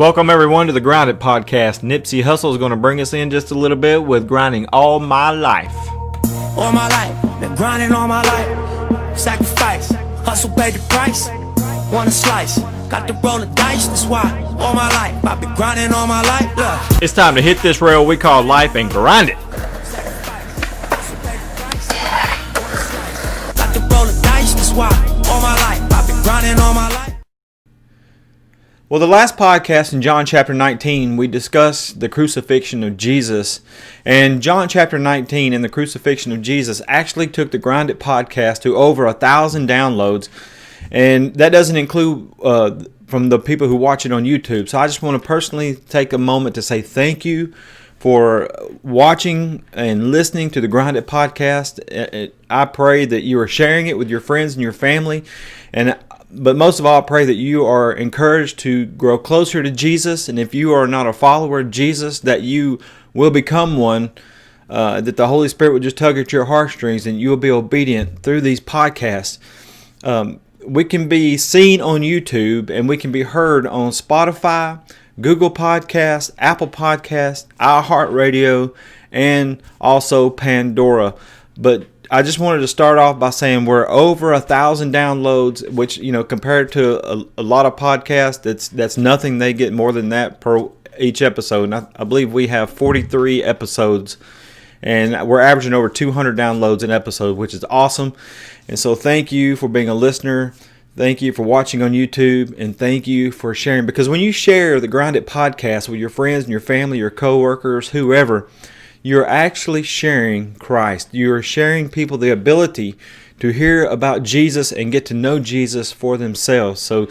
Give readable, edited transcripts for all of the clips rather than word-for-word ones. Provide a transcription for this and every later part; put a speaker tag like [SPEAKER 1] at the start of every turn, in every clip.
[SPEAKER 1] Welcome everyone to the Grounded Podcast. Nipsey Hussle is going to bring us in just a little bit with grinding all my life.
[SPEAKER 2] All my life, been grinding all my life. Sacrifice, hustle paid the price. Want a slice, got to roll the dice. That's why all my life I've been grinding all my life. Look.
[SPEAKER 1] It's time to hit this rail we call life and grind it.
[SPEAKER 2] Got to roll the dice. That's why all my life I've been grinding all my life.
[SPEAKER 1] Well, the last podcast in John chapter 19, we discussed the crucifixion of Jesus. And John chapter 19 and the crucifixion of Jesus actually took the Grounded Podcast to over 1,000 downloads. And that doesn't include from the people who watch it on YouTube. So I just want to personally take a moment to say thank you for watching and listening to the Grounded Podcast. I pray that you are sharing it with your friends and your family. But most of all, I pray that you are encouraged to grow closer to Jesus. And if you are not a follower of Jesus, that you will become one, that the Holy Spirit will just tug at your heartstrings and you will be obedient through these podcasts. We can be seen on YouTube and we can be heard on Spotify, Google Podcasts, Apple Podcasts, iHeartRadio, and also Pandora. But I just wanted to start off by saying we're over 1,000 downloads, which, you know, compared to a lot of podcasts, that's nothing. They get more than that per each episode. And I believe we have 43 episodes, and we're averaging over 200 downloads an episode, which is awesome. And so thank you for being a listener. Thank you for watching on YouTube, and thank you for sharing. Because when you share the Grounded Podcast with your friends and your family, your coworkers, whoever, you're actually sharing Christ. You're sharing people the ability to hear about Jesus and get to know Jesus for themselves. So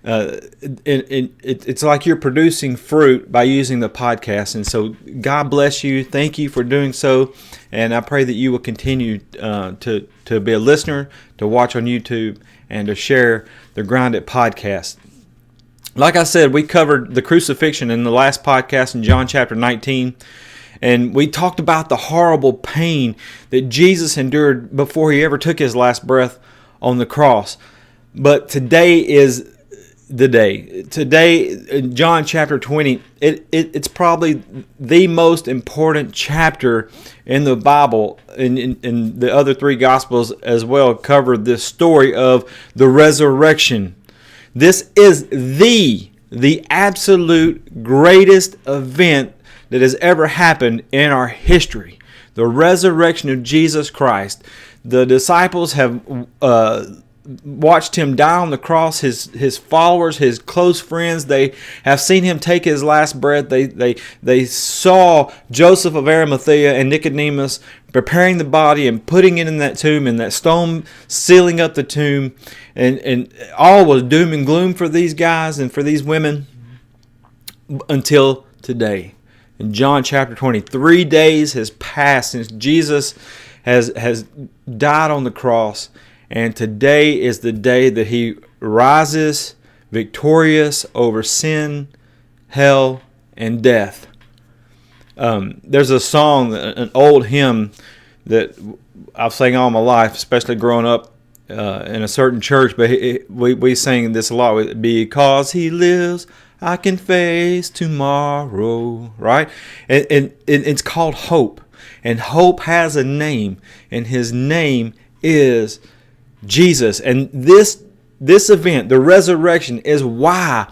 [SPEAKER 1] it's like you're producing fruit by using the podcast. And so God bless you. Thank you for doing so. And I pray that you will continue to be a listener, to watch on YouTube, and to share the Grounded Podcast. Like I said, we covered the crucifixion in the last podcast in John chapter 19. And we talked about the horrible pain that Jesus endured before he ever took his last breath on the cross. But today is the day. Today, in John chapter 20, it's probably the most important chapter in the Bible. In the other three Gospels as well cover this story of the resurrection. This is the absolute greatest event that has ever happened in our history. The resurrection of Jesus Christ. The disciples have watched him die on the cross. His followers, his close friends, they have seen him take his last breath. They saw Joseph of Arimathea and Nicodemus preparing the body and putting it in that tomb, and that stone sealing up the tomb. And all was doom and gloom for these guys and for these women until today. In John chapter 20, 3 days has passed since Jesus has died on the cross. And today is the day that he rises victorious over sin, hell, and death. There's a song, an old hymn that I've sang all my life, especially growing up in a certain church. But we sang this a lot. Because he lives, I can face tomorrow, right? And it's called hope. And hope has a name, and his name is Jesus. And this event, the resurrection, is why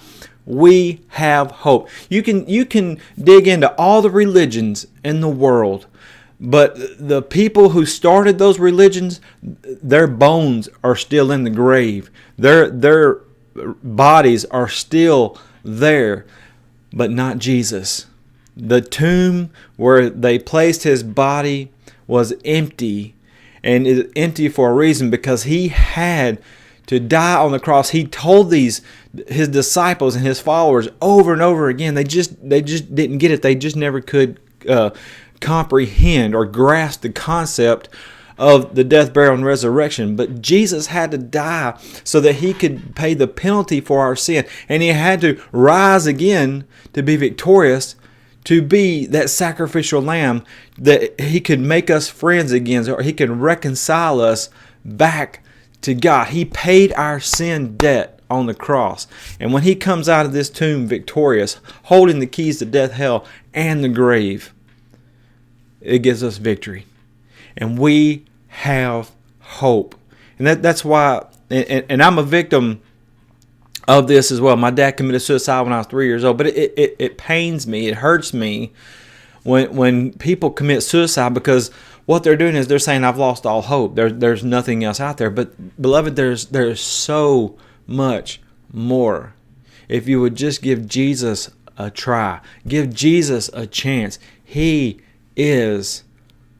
[SPEAKER 1] we have hope. You can dig into all the religions in the world, but the people who started those religions, their bones are still in the grave. Their bodies are still there, but not Jesus. The tomb where they placed his body was empty, and is empty for a reason, because he had to die on the cross. He told his disciples and his followers over and over again. They just didn't get it. They just never could comprehend or grasp the concept of the death, burial, and resurrection. But Jesus had to die so that he could pay the penalty for our sin. And he had to rise again to be victorious, to be that sacrificial lamb, that he could make us friends again, or he could reconcile us back to God. He paid our sin debt on the cross. And when he comes out of this tomb victorious, holding the keys to death, hell, and the grave, it gives us victory. And we have hope. And that's why, and I'm a victim of this as well. My dad committed suicide when I was 3 years old, but it pains me, it hurts me when people commit suicide, because what they're doing is they're saying, I've lost all hope. There's nothing else out there. But beloved, there's so much more. If you would just give Jesus a try, give Jesus a chance, he is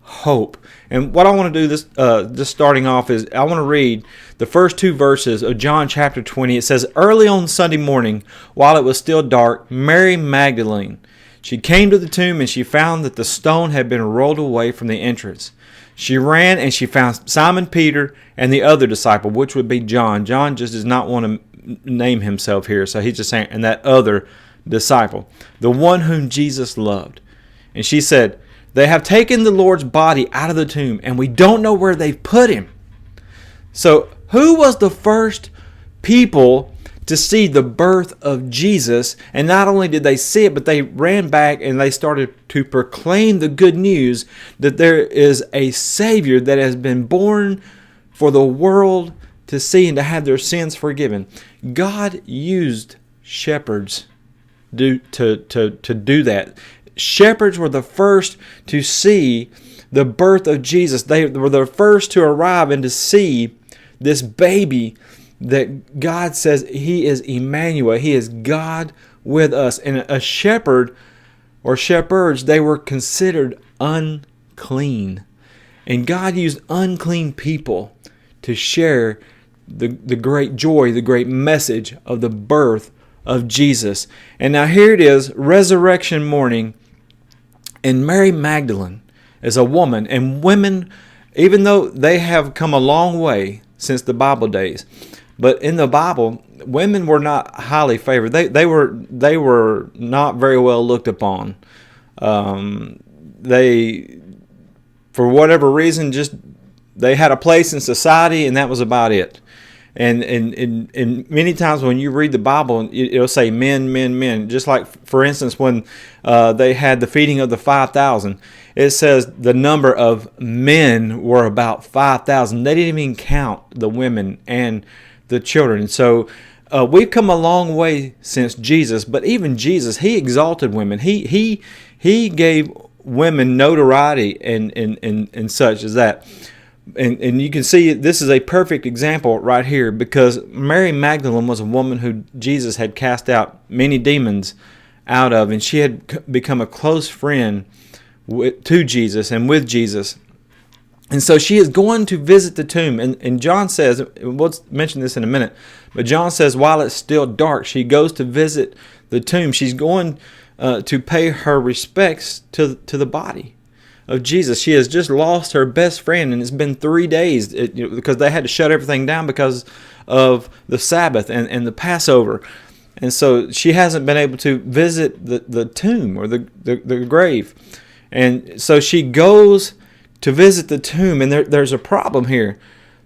[SPEAKER 1] hope. And what I want to do this just starting off is I want to read the first 2 verses of John chapter 20. It says, early on Sunday morning, while it was still dark, Mary Magdalene, she came to the tomb, and she found that the stone had been rolled away from the entrance. She ran and she found Simon Peter and the other disciple, which would be John. John just does not want to name himself here, so he's just saying, and that other disciple, the one whom Jesus loved. And she said, they have taken the Lord's body out of the tomb, and we don't know where they've put him. So who was the first people to see the birth of Jesus? And not only did they see it, but they ran back and they started to proclaim the good news that there is a Savior that has been born for the world to see and to have their sins forgiven. God used shepherds to do that. Shepherds were the first to see the birth of Jesus. They were the first to arrive and to see this baby that God says he is Emmanuel. He is God with us. And a shepherd or shepherds, they were considered unclean. And God used unclean people to share the great joy, the great message of the birth of Jesus. And now here it is, resurrection morning, and Mary Magdalene is a woman. And women, even though they have come a long way since the Bible days, but in the Bible, women were not highly favored. They were not very well looked upon. They, for whatever reason, just they had a place in society, and that was about it. And many times when you read the Bible, it'll say men, men, men. Just like, for instance, when they had the feeding of the 5,000, it says the number of men were about 5,000. They didn't even count the women and the children. So we've come a long way since Jesus. But even Jesus, he exalted women. He gave women notoriety and such as that. And you can see this is a perfect example right here, because Mary Magdalene was a woman who Jesus had cast out many demons out of, and she had become a close friend to Jesus and with Jesus. And so she is going to visit the tomb. And John says, we'll mention this in a minute, but John says while it's still dark, she goes to visit the tomb. She's going to pay her respects to the body of Jesus. She has just lost her best friend, and it's been 3 days because they had to shut everything down because of the Sabbath and the Passover. And so she hasn't been able to visit the tomb or the grave. And so she goes to visit the tomb, and there's a problem here.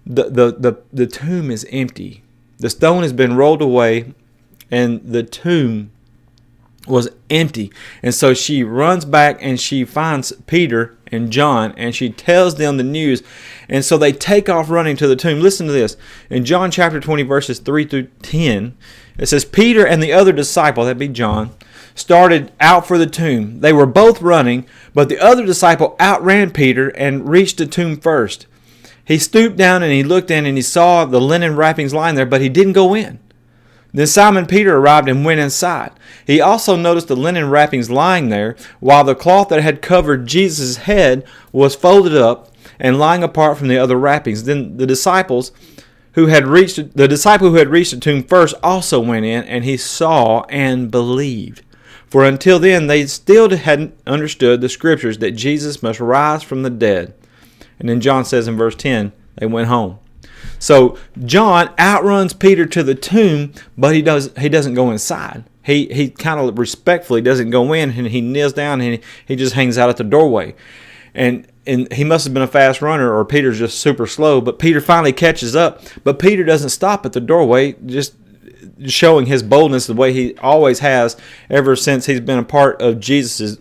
[SPEAKER 1] The tomb is empty. The stone has been rolled away, and the tomb was empty. And so she runs back and she finds Peter and John, and she tells them the news. And so they take off running to the tomb. Listen to this. In John chapter 20, verses 3 through 10, it says, Peter and the other disciple, that'd be John, started out for the tomb. They were both running, but the other disciple outran Peter and reached the tomb first. He stooped down and he looked in, and he saw the linen wrappings lying there, but he didn't go in. Then Simon Peter arrived and went inside. He also noticed the linen wrappings lying there, while the cloth that had covered Jesus' head was folded up and lying apart from the other wrappings. Then the disciple who had reached the tomb first also went in, and he saw and believed. For until then they still hadn't understood the scriptures that Jesus must rise from the dead. And then John says in verse 10, they went home. So John outruns Peter to the tomb, but he doesn't go inside. He kind of respectfully doesn't go in, and he kneels down and he just hangs out at the doorway. And he must have been a fast runner, or Peter's just super slow. But Peter finally catches up. But Peter doesn't stop at the doorway. Just showing his boldness the way he always has ever since he's been a part of Jesus'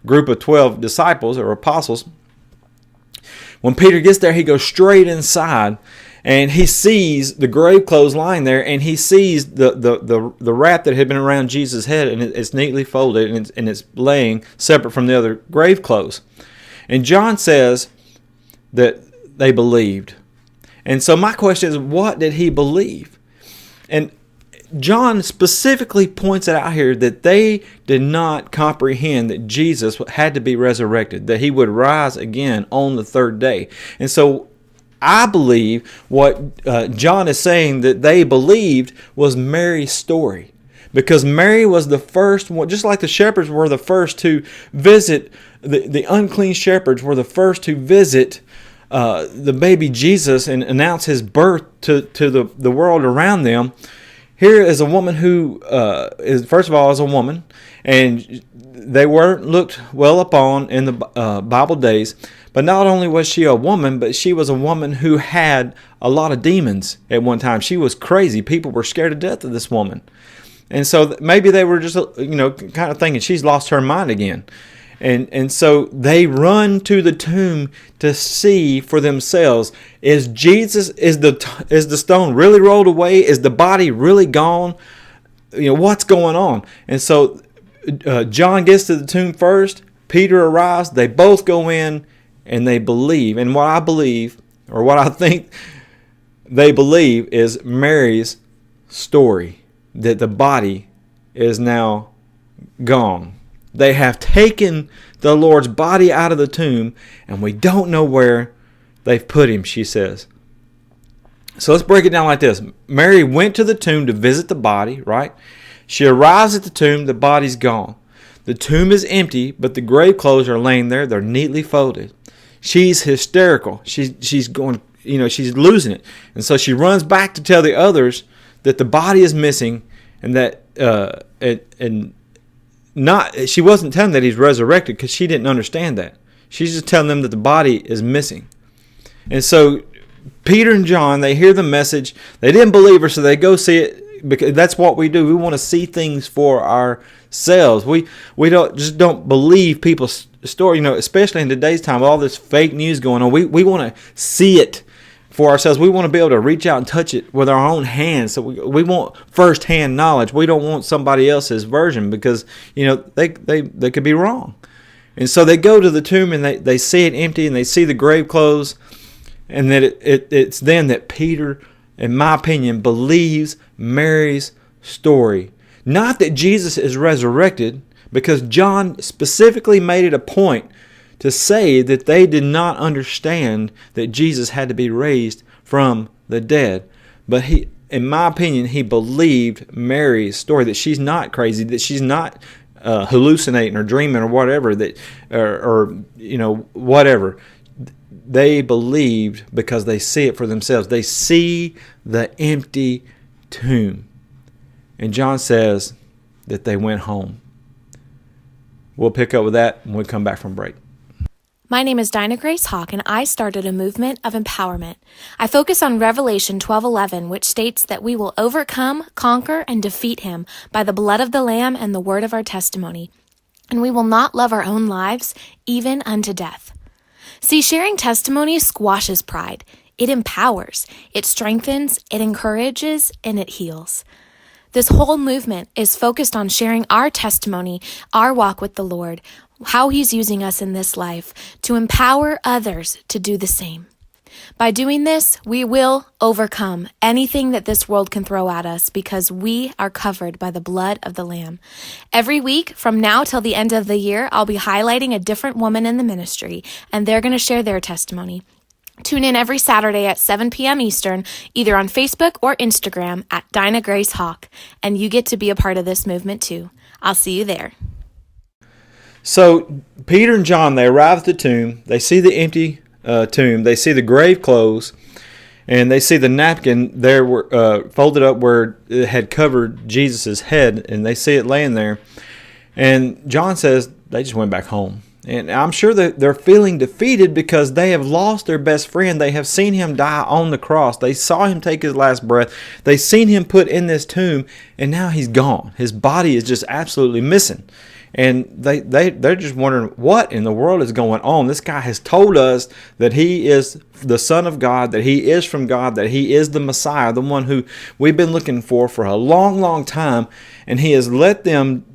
[SPEAKER 1] group of 12 disciples or apostles. When Peter gets there, he goes straight inside, and he sees the grave clothes lying there, and he sees the wrap that had been around Jesus' head, and it's neatly folded, and it's laying separate from the other grave clothes. And John says that they believed. And so my question is, what did he believe? And John specifically points it out here that they did not comprehend that Jesus had to be resurrected, that he would rise again on the third day. And so I believe what John is saying that they believed was Mary's story. Because Mary was the first one, just like the shepherds were the first to visit, the unclean shepherds were the first to visit the baby Jesus and announce his birth to the world around them. Here is a woman who is, first of all, is a woman, and they weren't looked well upon in the Bible days. But not only was she a woman, but she was a woman who had a lot of demons at one time. She was crazy. People were scared to death of this woman. And so maybe they were just, kind of thinking she's lost her mind again. And so they run to the tomb to see for themselves, is the stone really rolled away? Is the body really gone? What's going on? And so John gets to the tomb first. Peter arrives. They both go in and they believe. And what I believe, or what I think they believe, is Mary's story, that the body is now gone. They have taken the Lord's body out of the tomb, and we don't know where they've put him, she says. So let's break it down like this. Mary went to the tomb to visit the body, right? She arrives at the tomb, the body's gone. The tomb is empty, but the grave clothes are laying there. They're neatly folded. She's hysterical. She's going, she's losing it. And so she runs back to tell the others that the body is missing, and that she wasn't telling them that he's resurrected, because she didn't understand that. She's just telling them that the body is missing. And so Peter and John, they hear the message. They didn't believe her, so they go see it, because that's what we do. We want to see things for ourselves. We don't believe people's story, especially in today's time with all this fake news going on. We want to see it for ourselves. We want to be able to reach out and touch it with our own hands. So we want first-hand knowledge. We don't want somebody else's version, because they could be wrong. And so they go to the tomb and they see it empty, and they see the grave clothes, and that it's then that Peter, in my opinion, believes Mary's story. Not that Jesus is resurrected, because John specifically made it a point to say that they did not understand that Jesus had to be raised from the dead. But in my opinion, he believed Mary's story, that she's not crazy, that she's not hallucinating or dreaming or whatever, whatever. They believed because they see it for themselves. They see the empty tomb. And John says that they went home. We'll pick up with that when we come back from break.
[SPEAKER 3] My name is Dinah Grace Hawk, and I started a movement of empowerment. I focus on Revelation 12:11, which states that we will overcome, conquer, and defeat him by the blood of the Lamb and the word of our testimony. And we will not love our own lives, even unto death. See, sharing testimony squashes pride. It empowers, it strengthens, it encourages, and it heals. This whole movement is focused on sharing our testimony, our walk with the Lord, how he's using us in this life to empower others to do the same. By doing this, we will overcome anything that this world can throw at us, because we are covered by the blood of the Lamb. Every week from now till the end of the year, I'll be highlighting a different woman in the ministry, and they're going to share their testimony. Tune in every Saturday at 7 p.m. Eastern, either on Facebook or Instagram at Dinah Grace Hawk, and you get to be a part of this movement too. I'll see you there.
[SPEAKER 1] So Peter and John, they arrive at the tomb. They see the empty tomb. They see the grave clothes, and they see the napkin there folded up where it had covered Jesus' head, and they see it laying there. And John says they just went back home. And I'm sure that they're feeling defeated because they have lost their best friend. They have seen him die on the cross. They saw him take his last breath. They've seen him put in this tomb, and now he's gone. His body is just absolutely missing. And they're just wondering, what in the world is going on? This guy has told us that he is the Son of God, that he is from God, that he is the Messiah, the one who we've been looking for a long, long time. And he has let them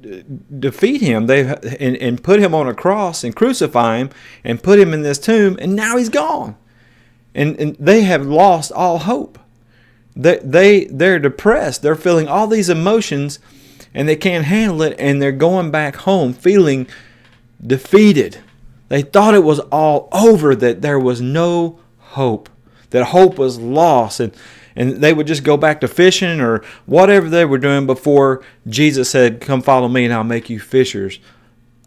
[SPEAKER 1] defeat him and put him on a cross and crucify him and put him in this tomb. And now he's gone. And they have lost all hope. They're depressed. They're feeling all these emotions, and they can't handle it, and they're going back home feeling defeated. They thought it was all over, that there was no hope, that hope was lost, and they would just go back to fishing or whatever they were doing before Jesus said, "Come follow me and I'll make you fishers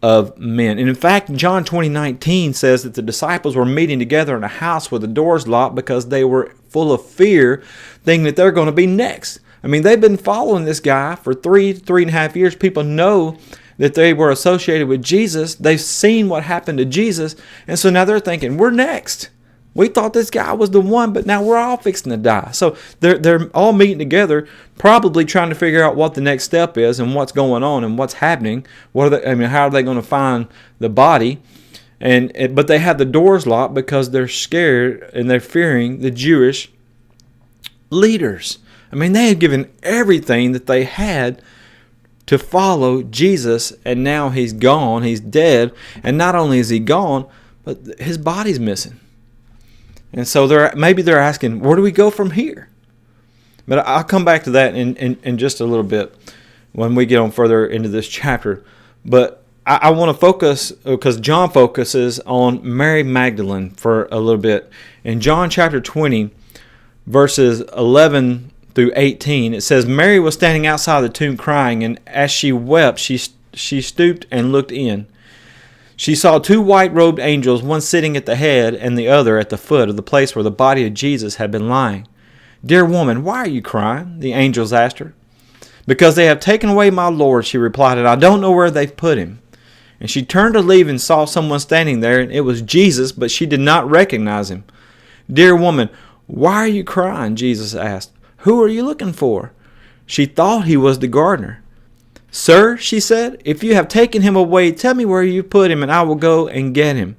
[SPEAKER 1] of men." And in fact, John 20:19 says that the disciples were meeting together in a house with the doors locked because they were full of fear, thinking that they're going to be next. I mean, they've been following this guy for 3.5 years. People know that they were associated with Jesus. They've seen what happened to Jesus. And so now they're thinking, we're next. We thought this guy was the one, but now we're all fixing to die. So they're all meeting together, probably trying to figure out what the next step is and what's going on and what's happening. How are they going to find the body? But they have the doors locked because they're scared and they're fearing the Jewish leaders. I mean, they had given everything that they had to follow Jesus, and now he's gone, he's dead, and not only is he gone, but his body's missing. And so maybe they're asking, where do we go from here? But I'll come back to that in just a little bit when we get on further into this chapter. But I want to focus, because John focuses on Mary Magdalene for a little bit. In John chapter 20, verses 11 through 18, it says, Mary was standing outside the tomb crying, and as she wept, she stooped and looked in. She saw two white-robed angels, one sitting at the head and the other at the foot of the place where the body of Jesus had been lying. "Dear woman, why are you crying?" the angels asked her. "Because they have taken away my Lord," she replied, "and I don't know where they've put him." And she turned to leave and saw someone standing there, and it was Jesus, but she did not recognize him. "Dear woman, why are you crying?" Jesus asked. "Who are you looking for?" She thought he was the gardener. "Sir," she said, "if you have taken him away, tell me where you put him, and I will go and get him."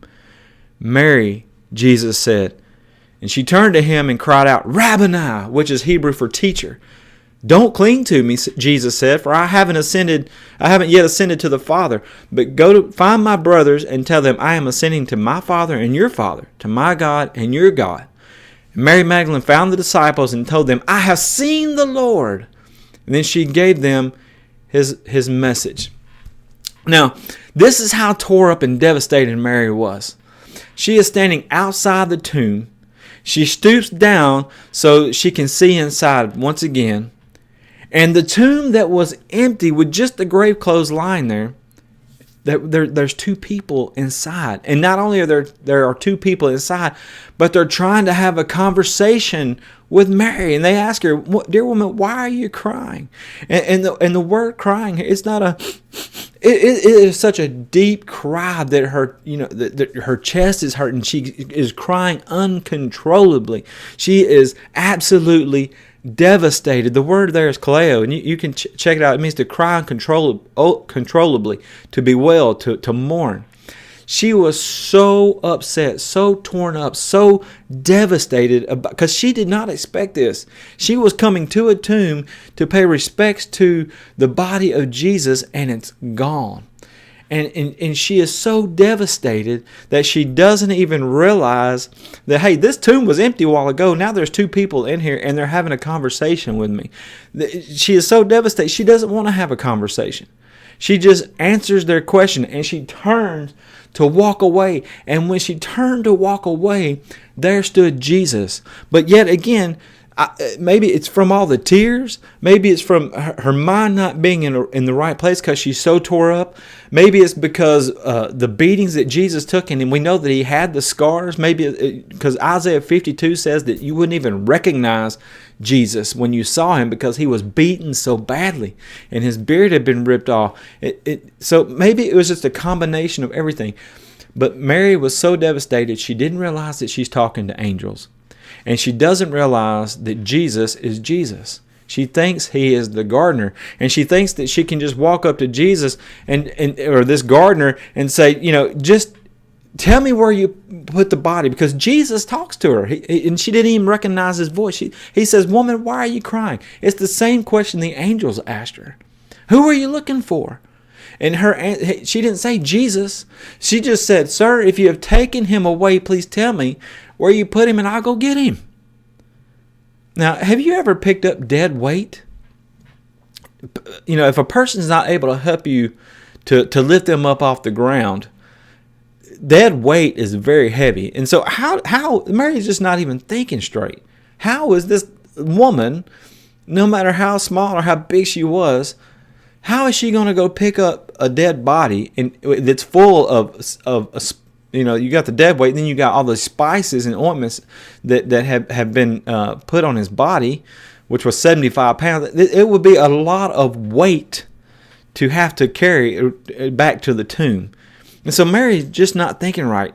[SPEAKER 1] "Mary," Jesus said. And she turned to him and cried out, "Rabboni," which is Hebrew for teacher. "Don't cling to me," Jesus said, "for I haven't yet ascended to the Father. But go to find my brothers and tell them I am ascending to my Father and your Father, to my God and your God." And Mary Magdalene found the disciples and told them, "I have seen the Lord." And then she gave them his message. Now, this is how tore up and devastated Mary was. She is standing outside the tomb. She stoops down so she can see inside once again. And the tomb that was empty with just the grave clothes lying there's two people inside. And not only are there two people inside, but they're trying to have a conversation with Mary. And they ask her, "Dear woman, why are you crying?" And the word crying, it's not it is such a deep cry that her chest is hurting. She is crying uncontrollably. She is absolutely devastated. The word there is kaleo, and you can check it out. It means to cry uncontrollably, to bewail, to mourn. She was so upset, so torn up, so devastated because she did not expect this. She was coming to a tomb to pay respects to the body of Jesus, and it's gone. And she is so devastated that she doesn't even realize that, hey, this tomb was empty a while ago. Now there's two people in here and they're having a conversation with me. She is so devastated. She doesn't want to have a conversation. She just answers their question and she turns to walk away. And when she turned to walk away, there stood Jesus. But yet again, maybe it's from all the tears. Maybe it's from her mind not being in the right place because she's so tore up. Maybe it's because the beatings that Jesus took, and we know that he had the scars. Maybe because Isaiah 52 says that you wouldn't even recognize Jesus when you saw him because he was beaten so badly and his beard had been ripped off. So maybe it was just a combination of everything. But Mary was so devastated, she didn't realize that she's talking to angels. And she doesn't realize that Jesus is Jesus. She thinks he is the gardener, and she thinks that she can just walk up to Jesus and or this gardener and say, just tell me where you put the body, because Jesus talks to her, and she didn't even recognize his voice. He says, "Woman, why are you crying?" It's the same question the angels asked her. Who are you looking for? And she didn't say Jesus. She just said, "Sir, if you have taken him away, please tell me where you put him, and I'll go get him." Now, have you ever picked up dead weight? If a person's not able to help you to lift them up off the ground, dead weight is very heavy. And so how Mary's just not even thinking straight. How is this woman, no matter how small or how big she was, how is she going to go pick up a dead body that's full of you got the dead weight, and then you got all the spices and ointments that have been put on his body, which was 75 pounds. It would be a lot of weight to have to carry back to the tomb. And so Mary's just not thinking right.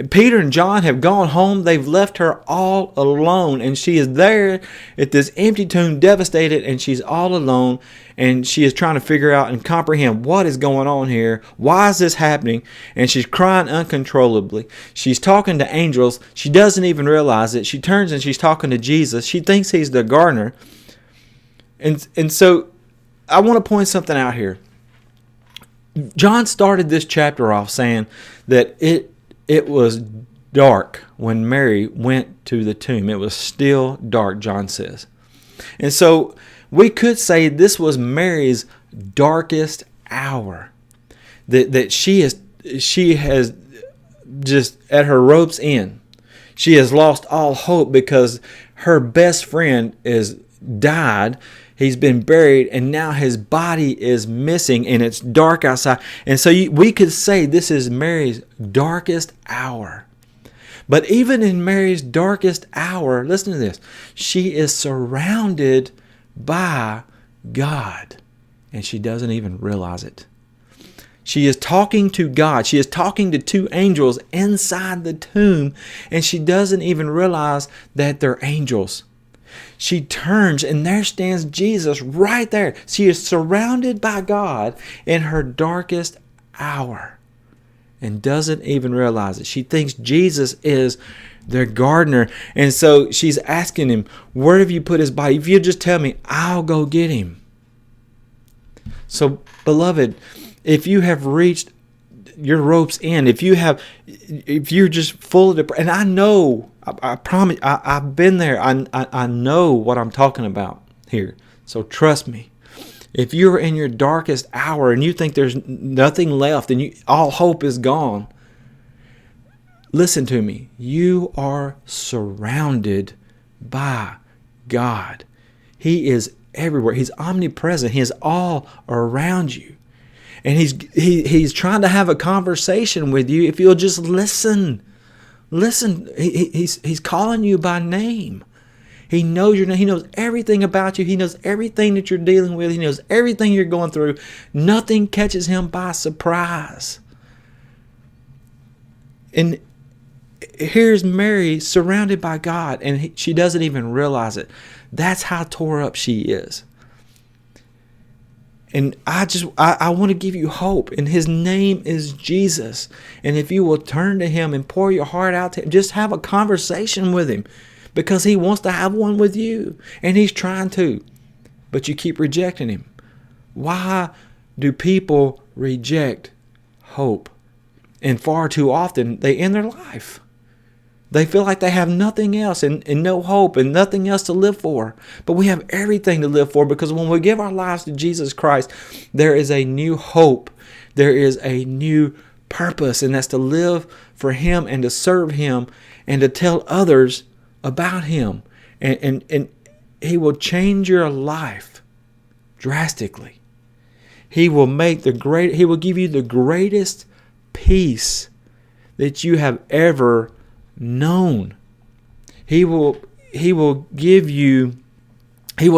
[SPEAKER 1] Peter and John have gone home. They've left her all alone, and she is there at this empty tomb, devastated, and she's all alone, and she is trying to figure out and comprehend what is going on here. Why is this happening? And she's crying uncontrollably. She's talking to angels. She doesn't even realize it. She turns and she's talking to Jesus. She thinks he's the gardener. And so I want to point something out here. John started this chapter off saying that it was dark when Mary went to the tomb. It was still dark, John says. And so we could say this was Mary's darkest hour. That she has just at her rope's end. She has lost all hope because her best friend is died. He's been buried, and now his body is missing, and it's dark outside. And so we could say this is Mary's darkest hour. But even in Mary's darkest hour, listen to this, she is surrounded by God, and she doesn't even realize it. She is talking to God. She is talking to two angels inside the tomb, and she doesn't even realize that they're angels. She turns, and there stands Jesus right there. She is surrounded by God in her darkest hour and doesn't even realize it. She thinks Jesus is their gardener. And so she's asking him, where have you put his body? If you just tell me, I'll go get him. So, beloved, if you have reached your rope's end, if you're just full of depression, and I know, I promise, I've been there. I know what I'm talking about here. So trust me. If you're in your darkest hour and you think there's nothing left and all hope is gone, listen to me. You are surrounded by God. He is everywhere. He's omnipresent. He is all around you. And he's trying to have a conversation with you if you'll just listen. Listen, he's calling you by name. He knows your name. He knows everything about you. He knows everything that you're dealing with. He knows everything you're going through. Nothing catches him by surprise. And here's Mary surrounded by God, and she doesn't even realize it. That's how tore up she is. And I want to give you hope. And his name is Jesus. And if you will turn to him and pour your heart out to him, just have a conversation with him. Because he wants to have one with you. And he's trying to. But you keep rejecting him. Why do people reject hope? And far too often, they end their life. They feel like they have nothing else and no hope and nothing else to live for. But we have everything to live for, because when we give our lives to Jesus Christ, there is a new hope. There is a new purpose, and that's to live for him and to serve him and to tell others about him. And he will change your life drastically. He will give you the greatest peace that you have ever known. He will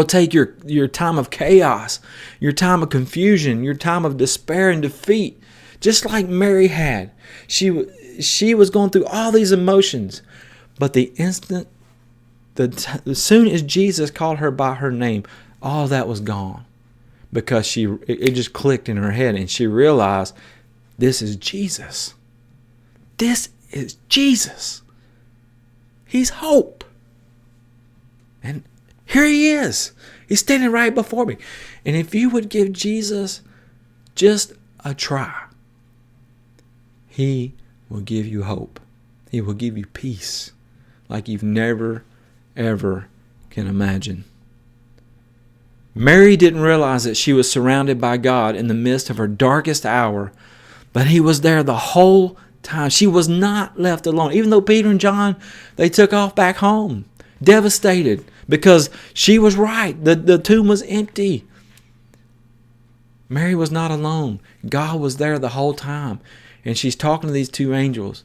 [SPEAKER 1] take your time of chaos, your time of confusion, your time of despair and defeat just like Mary had. She was going through all these emotions, but as soon as Jesus called her by her name, all that was gone, because it just clicked in her head, and she realized, this is Jesus. This is Jesus. He's hope. And here he is. He's standing right before me. And if you would give Jesus just a try, he will give you hope. He will give you peace like you've never, ever can imagine. Mary didn't realize that she was surrounded by God in the midst of her darkest hour, but he was there the whole time. She was not left alone. Even though Peter and John, they took off back home, devastated, because she was right. The tomb was empty. Mary was not alone. God was there the whole time. And she's talking to these two angels.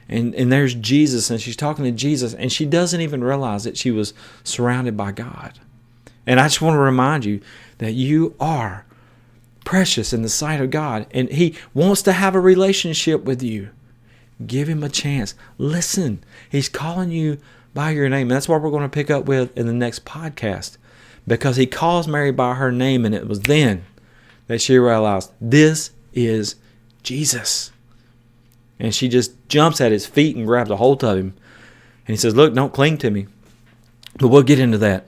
[SPEAKER 1] And there's Jesus, and she's talking to Jesus, and she doesn't even realize that she was surrounded by God. And I just want to remind you that you are precious in the sight of God, and he wants to have a relationship with you. Give him a chance. Listen. He's calling you by your name. And that's what we're going to pick up with in the next podcast, because he calls Mary by her name, and it was then that she realized, this is Jesus. And she just jumps at his feet and grabs a hold of him. And he says, look, don't cling to me. But we'll get into that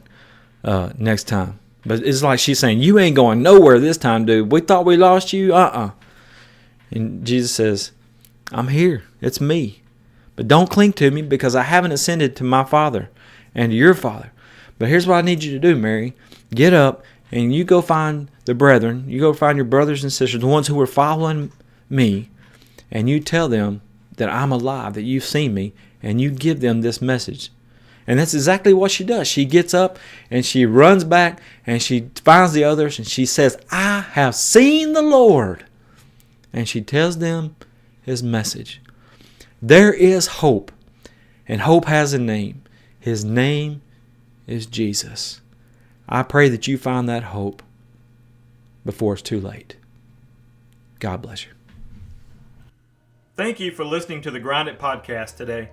[SPEAKER 1] next time. But it's like she's saying, you ain't going nowhere this time, dude. We thought we lost you. And Jesus says, I'm here. It's me. But don't cling to me, because I haven't ascended to my Father and to your Father. But here's what I need you to do, Mary. Get up and you go find the brethren. You go find your brothers and sisters, the ones who were following me, and you tell them that I'm alive, that you've seen me, and you give them this message. And that's exactly what she does. She gets up and she runs back and she finds the others and she says, I have seen the Lord. And she tells them his message. There is hope, and hope has a name. His name is Jesus. I pray that you find that hope before it's too late. God bless you.
[SPEAKER 4] Thank you for listening to the Grind It Podcast today.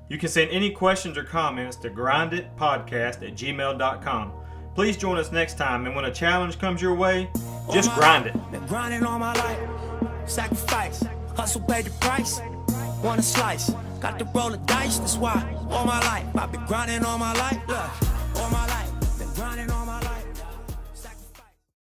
[SPEAKER 4] You can send any questions or comments to grinditpodcast@gmail.com. Please join us next time, and when a challenge comes your way, just grind it.
[SPEAKER 2] Been grinding all my life, sacrifice, hustle paid the price, want a slice, got to roll the dice, that's why all my life, I've been grinding all my life, look, all my life.